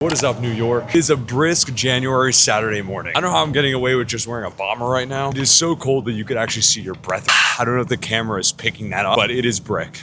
What is up, New York? It is a brisk January Saturday morning. I don't know how I'm getting away with just wearing a bomber right now. It is so cold that you could actually see your breath. I don't know if the camera is picking that up, but it is brick.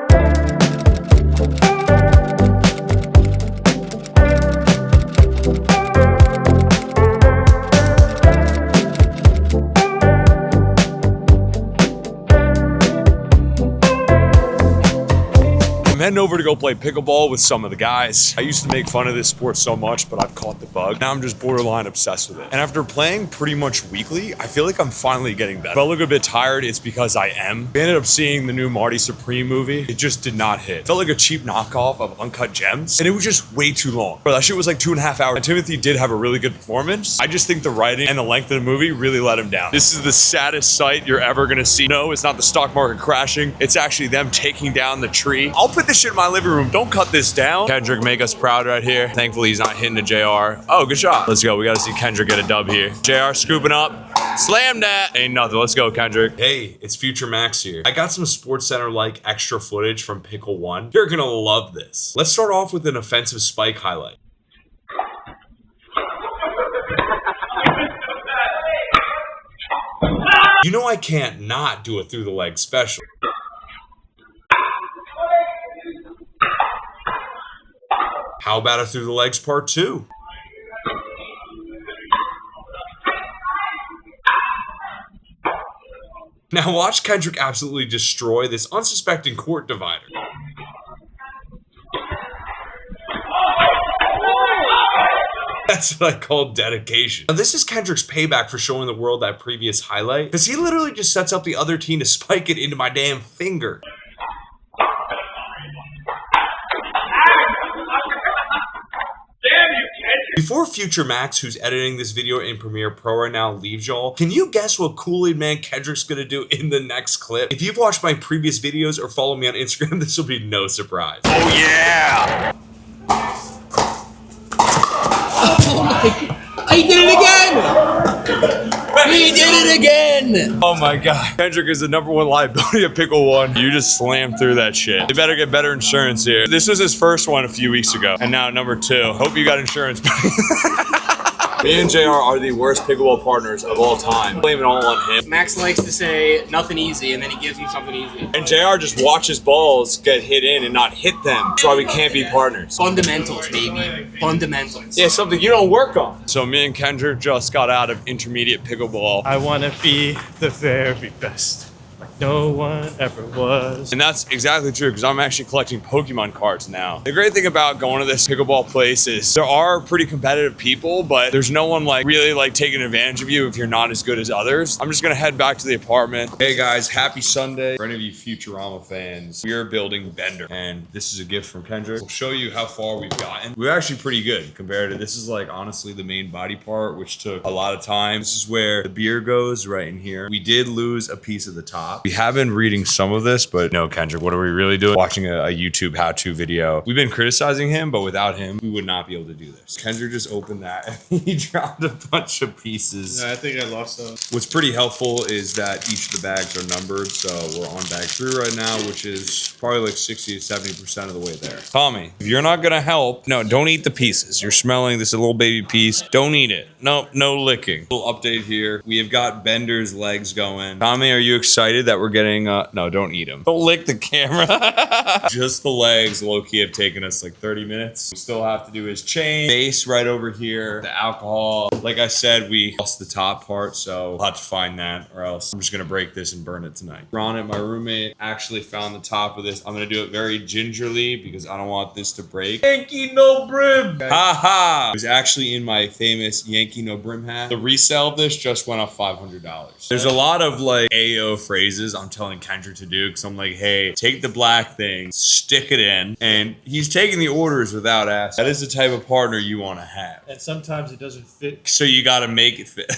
I'm heading over to go play pickleball with some of the guys. I used to make fun of this sport so much, but I've caught the bug. Now I'm just borderline obsessed with it. And after playing pretty much weekly, I feel like I'm finally getting better. If I look a bit tired, it's because I am. I ended up seeing the new Marty Supreme movie. It just did not hit. It felt like a cheap knockoff of Uncut Gems, and it was just way too long. Bro, that shit was like 2.5 hours. And Timothy did have a really good performance. I just think the writing and the length of the movie really let him down. This is the saddest sight you're ever gonna see. No, it's not the stock market crashing. It's actually them taking down the tree. I'll put this shit in my living room. Don't cut this down. Kendrick, make us proud right here. Thankfully, he's not hitting a JR. Oh, good shot. Let's go. We got to see Kendrick get a dub here. JR scooping up. Slam that. Ain't nothing. Let's go, Kendrick. Hey, it's Futurama here. I got some SportsCenter-like extra footage from Pickle 1. You're gonna love this. Let's start off with an offensive spike highlight. You know I can't not do a through the leg special. How about a through the legs part 2? Now watch Kendrick absolutely destroy this unsuspecting court divider. That's what I call dedication. Now this is Kendrick's payback for showing the world that previous highlight, because he literally just sets up the other team to spike it into my damn finger. Before Future Max, who's editing this video in Premiere Pro right now, leaves y'all, can you guess what Kool-Aid Man Kendrick's gonna do in the next clip? If you've watched my previous videos or follow me on Instagram, this will be no surprise. Oh yeah! Oh my God. He did it again! He did it again! Oh my God. Kendrick is the #1 liability of Pickle 1. You just slammed through that shit. You better get better insurance here. This was his first one a few weeks ago, and now #2. Hope you got insurance. Me and JR are the worst pickleball partners of all time. Blame it all on him. Max likes to say nothing easy, and then he gives me something easy. And JR just watches balls get hit in and not hit them. That's why we can't be partners. Fundamentals, baby. Fundamentals. Yeah, something you don't work on. So me and Kendrick just got out of intermediate pickleball. I want to be the very best, like no one ever was. And that's exactly true, because I'm actually collecting Pokemon cards now. The great thing about going to this pickleball place is there are pretty competitive people, but there's no one like really like taking advantage of you if you're not as good as others. I'm just gonna head back to the apartment. Hey guys, happy Sunday. For any of you Futurama fans, we are building Bender, and this is a gift from Kendrick. We'll show you how far we've gotten. We're actually pretty good compared to, this is like honestly the main body part, which took a lot of time. This is where the beer goes, right in here. We did lose a piece of the top. We have been reading some of this, but no, Kendrick, what are we really doing? Watching a YouTube how-to video. We've been criticizing him, but without him, we would not be able to do this. Kendrick just opened that and he dropped a bunch of pieces. Yeah, I think I lost some. What's pretty helpful is that each of the bags are numbered, so we're on bag 3 right now, which is probably like 60 to 70% of the way there. Tommy, if you're not gonna help, no, don't eat the pieces. You're smelling this little baby piece. Don't eat it. No, no licking. Little update here. We have got Bender's legs going. Tommy, are you excited that we're getting, no, don't eat them. Don't lick the camera. Just the legs, low-key, have taken us like 30 minutes. We still have to do his chain. Base right over here. The alcohol. Like I said, we lost the top part, so we'll have to find that, or else I'm just gonna break this and burn it tonight. Ron, my roommate, actually found the top of this. I'm gonna do it very gingerly because I don't want this to break. Yankee no brim. Ha ha. It was actually in my famous Yankee no brim hat. The resale of this just went up $500. There's a lot of like AO phrases I'm telling Kendrick to do, because I'm like, hey, take the black thing, stick it in, and he's taking the orders without asking. That is the type of partner you want to have. And sometimes it doesn't fit. So you got to make it fit.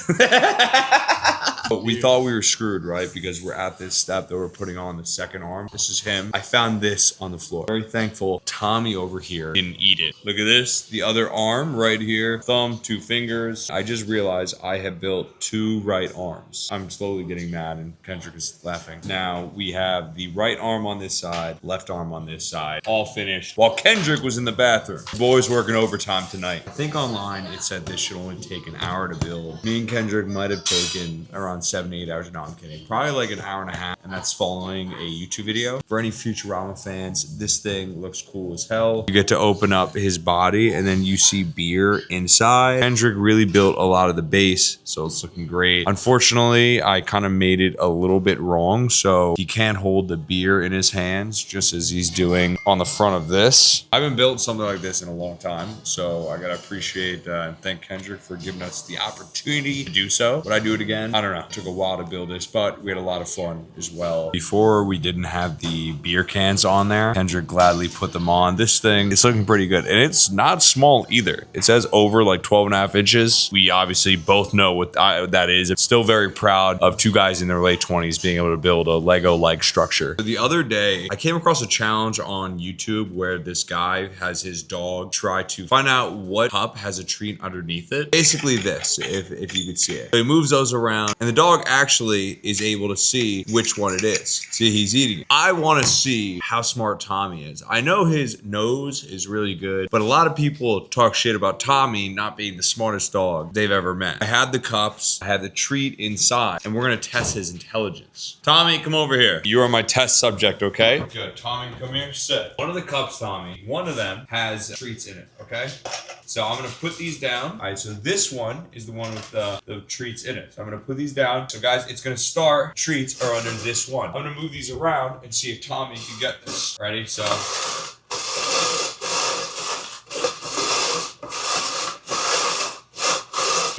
But we thought we were screwed, right? Because we're at this step that we're putting on the second arm. This is him. I found this on the floor. Very thankful Tommy over here didn't eat it. Look at this. The other arm right here. Thumb, 2 fingers. I just realized I have built 2 right arms. I'm slowly getting mad and Kendrick is laughing. Now we have the right arm on this side, left arm on this side, all finished while Kendrick was in the bathroom. The boys working overtime tonight. I think online it said this should only take an hour to build. Me and Kendrick might have taken around 7 to 8 hours. No, I'm kidding. Probably like an hour and a half, and that's following a YouTube video. For any Futurama fans, this thing looks cool as hell. You get to open up his body and then you see beer inside. Kendrick really built a lot of the base, so it's looking great. Unfortunately, I kind of made it a little bit wrong, so he can't hold the beer in his hands just as he's doing on the front of this. I haven't built something like this in a long time, so I gotta appreciate and thank Kendrick for giving us the opportunity to do so. Would I do it again? I don't know. It took a while to build this, but we had a lot of fun as well. Before, we didn't have the beer cans on there. Kendrick gladly put them on. This thing, it's looking pretty good, and it's not small either. It says over like 12.5 inches. We obviously both know what that is. I'm still very proud of 2 guys in their late 20s being able to build a Lego-like structure. The other day, I came across a challenge on YouTube where this guy has his dog try to find out what cup has a treat underneath it. Basically this, if you could see it. So he moves those around, and the dog actually is able to see which one it is. See, he's eating it. I want to see how smart Tommy is. I know his nose is really good, but a lot of people talk shit about Tommy not being the smartest dog they've ever met. I had the cups, I had the treat inside, and we're gonna test his intelligence. Tommy, come over here. You are my test subject, okay? Good. Tommy, come here. Sit. One of the cups, Tommy, one of them has treats in it, okay? So I'm gonna put these down. All right, so this one is the one with the treats in it. So I'm gonna put these down. So guys, it's gonna start, treats are under this one. I'm gonna move these around and see if Tommy can get this. Ready? So.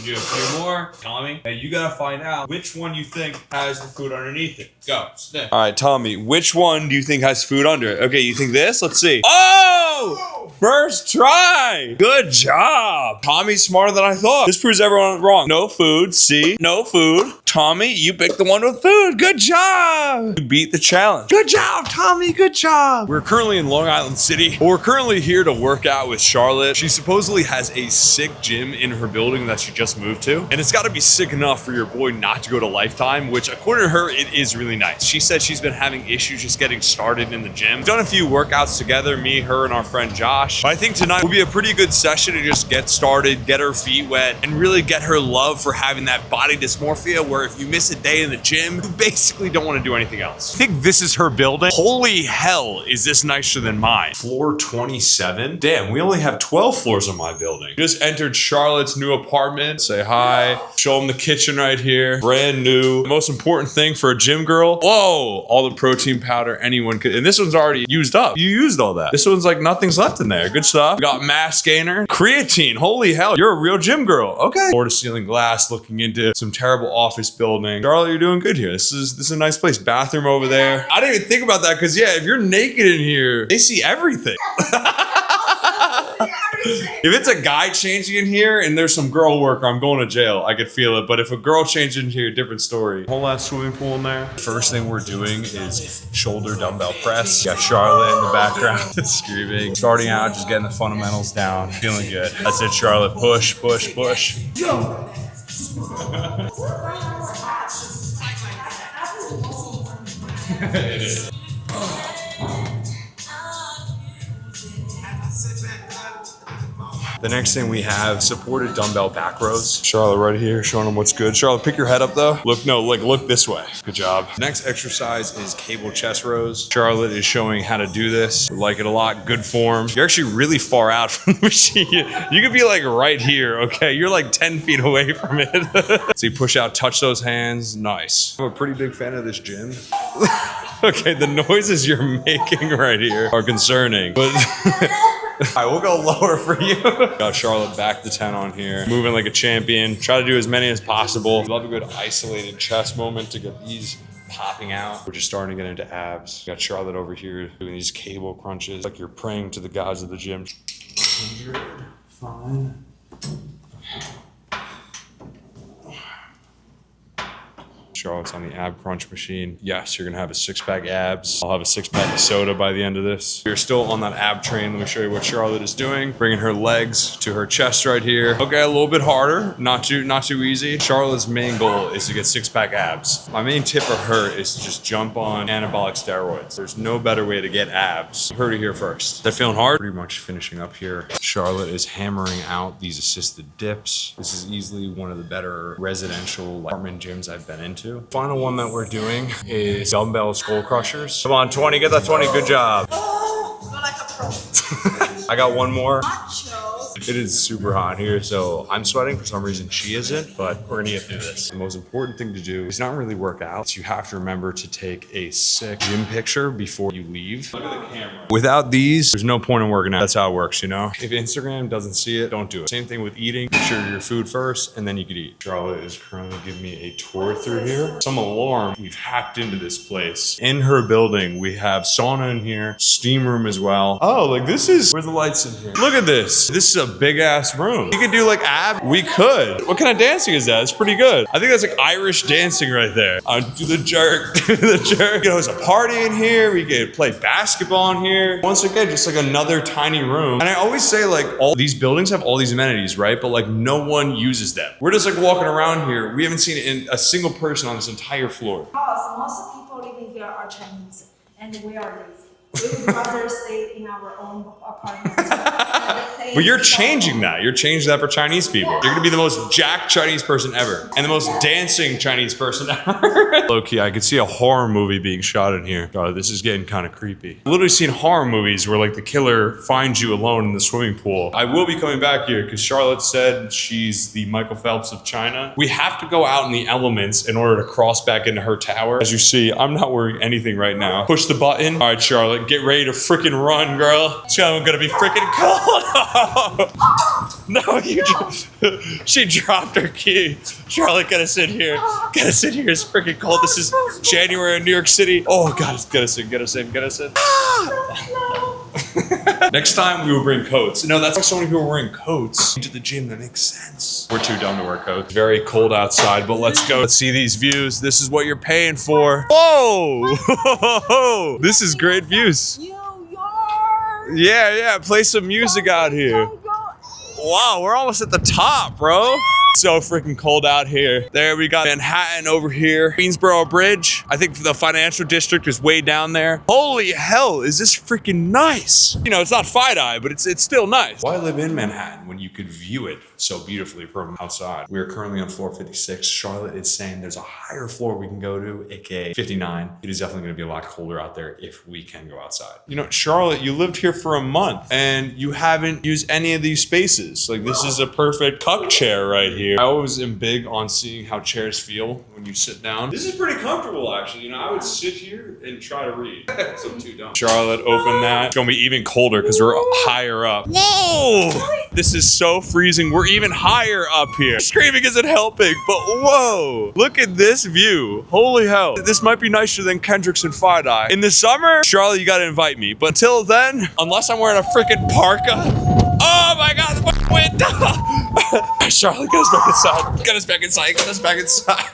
Do a few more. Tommy, now you gotta find out which one you think has the food underneath it. Go, sniff. All right, Tommy, which one do you think has food under it? Okay, you think this? Let's see. Oh! First try! Good job! Tommy's smarter than I thought. This proves everyone wrong. No food, see? No food. Tommy, you picked the one with food. Good job! You beat the challenge. Good job, Tommy, good job! We're currently in Long Island City. We're currently here to work out with Charlotte. She supposedly has a sick gym in her building that she just moved to. And it's gotta be sick enough for your boy not to go to Lifetime, which according to her, it is really nice. She said she's been having issues just getting started in the gym. We've done a few workouts together, me, her, and our friend Josh. But I think tonight will be a pretty good session to just get started, get her feet wet, and really get her love for having that body dysmorphia where if you miss a day in the gym, you basically don't want to do anything else. I think this is her building. Holy hell, is this nicer than mine. Floor 27? Damn, we only have 12 floors on my building. Just entered Charlotte's new apartment. Say hi. Show them the kitchen right here. Brand new. Most important thing for a gym girl. Whoa, all the protein powder anyone could. And this one's already used up. You used all that. This one's like nothing's left in there. Good stuff. We got mass gainer. Creatine. Holy hell, you're a real gym girl. Okay. Floor to ceiling glass looking into some terrible office building. Charlotte, you're doing good here. This is a nice place. Bathroom over there. I didn't even think about that because yeah, if you're naked in here, they see everything. If it's a guy changing in here and there's some girl worker, I'm going to jail. I could feel it. But if a girl changes in here, different story. Whole ass swimming pool in there. First thing we're doing is shoulder dumbbell press. Got Charlotte in the background screaming. Starting out, just getting the fundamentals down. Feeling good. That's it, Charlotte. Push, push, push. It is. The next thing we have supported dumbbell back rows. Charlotte right here showing them what's good. Charlotte, pick your head up though. Look this way. Good job. Next exercise is cable chest rows. Charlotte is showing how to do this. Like it a lot. Good form. You're actually really far out from the machine. You could be like right here, okay? You're like 10 feet away from it. So you push out, touch those hands. Nice. I'm a pretty big fan of this gym. Okay, the noises you're making right here are concerning, but all right, we'll go lower for you. Got Charlotte back to 10 on here. Moving like a champion. Try to do as many as possible. Love a good isolated chest moment to get these popping out. We're just starting to get into abs. Got Charlotte over here doing these cable crunches. Like you're praying to the gods of the gym. 100, fine. Charlotte's on the ab crunch machine. Yes, you're gonna have a 6-pack abs. I'll have a 6-pack of soda by the end of this. We're still on that ab train. Let me show you what Charlotte is doing. Bringing her legs to her chest right here. Okay, a little bit harder, not too easy. Charlotte's main goal is to get 6-pack abs. My main tip for her is to just jump on anabolic steroids. There's no better way to get abs. Heard it here first. They're feeling hard. Pretty much finishing up here. Charlotte is hammering out these assisted dips. This is easily one of the better residential apartment gyms I've been into. Final one that we're doing is dumbbell skull crushers. Come on, 20, get that 20, good job. Oh, you're like a pro. I got one more. Macho. It is super hot here, so I'm sweating for some reason. She isn't, but we're gonna get through this. The most important thing to do is not really work out. You have to remember to take a sick gym picture before you leave. Look at the camera. Without these, there's no point in working out. That's how it works, you know? If Instagram doesn't see it, don't do it. Same thing with eating. Make sure your food first, and then you can eat. Charlotte is currently giving me a tour through here. Some alarm. We've hacked into this place. In her building, we have sauna in here, steam room as well. Oh, like this is where the lights in here. Look at this. This is a big ass room. You could do like ab. We could. What kind of dancing is that? It's pretty good. I think that's like Irish dancing right there. Do the jerk. Do the jerk. You know, there's a party in here. We could play basketball in here. Once again, just like another tiny room. And I always say like all these buildings have all these amenities, right? But like no one uses them. We're just like walking around here. We haven't seen a single person on this entire floor. Because most of people living here are Chinese, and we are lazy. We would rather stay in our own apartment. But you're changing that. You're changing that for Chinese people. You're gonna be the most jacked Chinese person ever. And the most dancing Chinese person ever. Low-key, I could see a horror movie being shot in here. God, this is getting kind of creepy. I've literally seen horror movies where like the killer finds you alone in the swimming pool. I will be coming back here because Charlotte said she's the Michael Phelps of China. We have to go out in the elements in order to cross back into her tower. As you see, I'm not wearing anything right now. Push the button. All right, Charlotte, get ready to freaking run, girl. It's gonna be freaking cold. No, she dropped her key. Charlotte, gotta sit here. Gotta sit here. It's freaking cold. This is January in New York City. Oh God, gotta sit. Next time we will bring coats. No, that's like so many people wearing coats into the gym. That makes sense. We're too dumb to wear coats. Very cold outside, but let's go. Let's see these views. This is what you're paying for. Whoa! This is great views. Yeah, play some music out here. Wow, we're almost at the top, bro. So freaking cold out here. There we got Manhattan over here. Queensboro Bridge. I think the financial district is way down there. Holy hell, is this freaking nice? You know, it's not FiDi, but it's still nice. Why live in Manhattan when you could view it so beautifully from outside? We are currently on floor 56. Charlotte is saying there's a higher floor we can go to, aka 59. It is definitely gonna be a lot colder out there if we can go outside. You know, Charlotte, you lived here for a month and you haven't used any of these spaces. Like this is a perfect cuck chair right here. I always am big on seeing how chairs feel when you sit down. This is pretty comfortable, actually. You know, I would sit here and try to read. So I'm too dumb. Charlotte, open that. It's gonna be even colder because we're higher up. Whoa! This is so freezing. We're even higher up here. Screaming isn't helping, but whoa! Look at this view. Holy hell. This might be nicer than Kendrick's and FiDi. In the summer, Charlotte, you gotta invite me. But until then, unless I'm wearing a freaking parka. Oh my God, the fucking wind! Charlotte, get us back inside. Get us back inside. Get us back inside.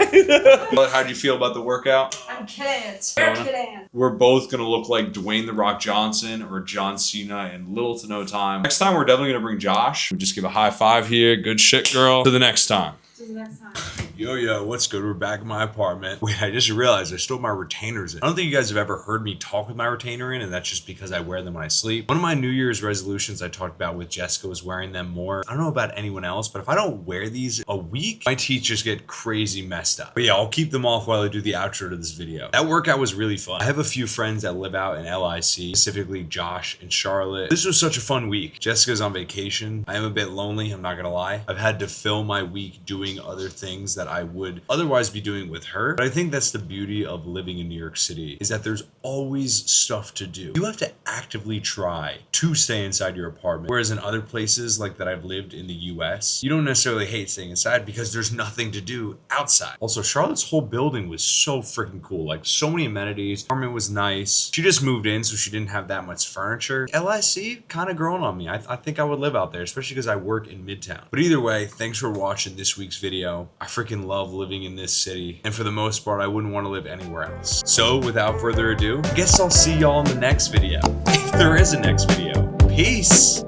How do you feel about the workout? I'm kidding. We're kidding. We're both gonna look like Dwayne "The Rock" Johnson or John Cena in little to no time. Next time, we're definitely gonna bring Josh. We just give a high five here. Good shit, girl. To the next time. To the next time. Yo, what's good? We're back in my apartment. Wait, I just realized I still have my retainers in. I don't think you guys have ever heard me talk with my retainer in, and that's just because I wear them when I sleep. One of my New Year's resolutions I talked about with Jessica was wearing them more. I don't know about anyone else, but if I don't wear these a week, my teeth just get crazy messed up. But yeah, I'll keep them off while I do the outro to this video. That workout was really fun. I have a few friends that live out in LIC, specifically Josh and Charlotte. This was such a fun week. Jessica's on vacation. I am a bit lonely, I'm not gonna lie. I've had to fill my week doing other things that I would otherwise be doing with her. But I think that's the beauty of living in New York City, is that there's always stuff to do. You have to actively try to stay inside your apartment. Whereas in other places like that I've lived in the US, you don't necessarily hate staying inside because there's nothing to do outside. Also, Charlotte's whole building was so freaking cool. Like so many amenities. Apartment was nice. She just moved in, so she didn't have that much furniture. LIC kind of growing on me. I think I would live out there, especially because I work in Midtown. But either way, thanks for watching this week's video. I freaking freaking love living in this city. And for the most part, I wouldn't want to live anywhere else. So without further ado, I guess I'll see y'all in the next video. If there is a next video. Peace.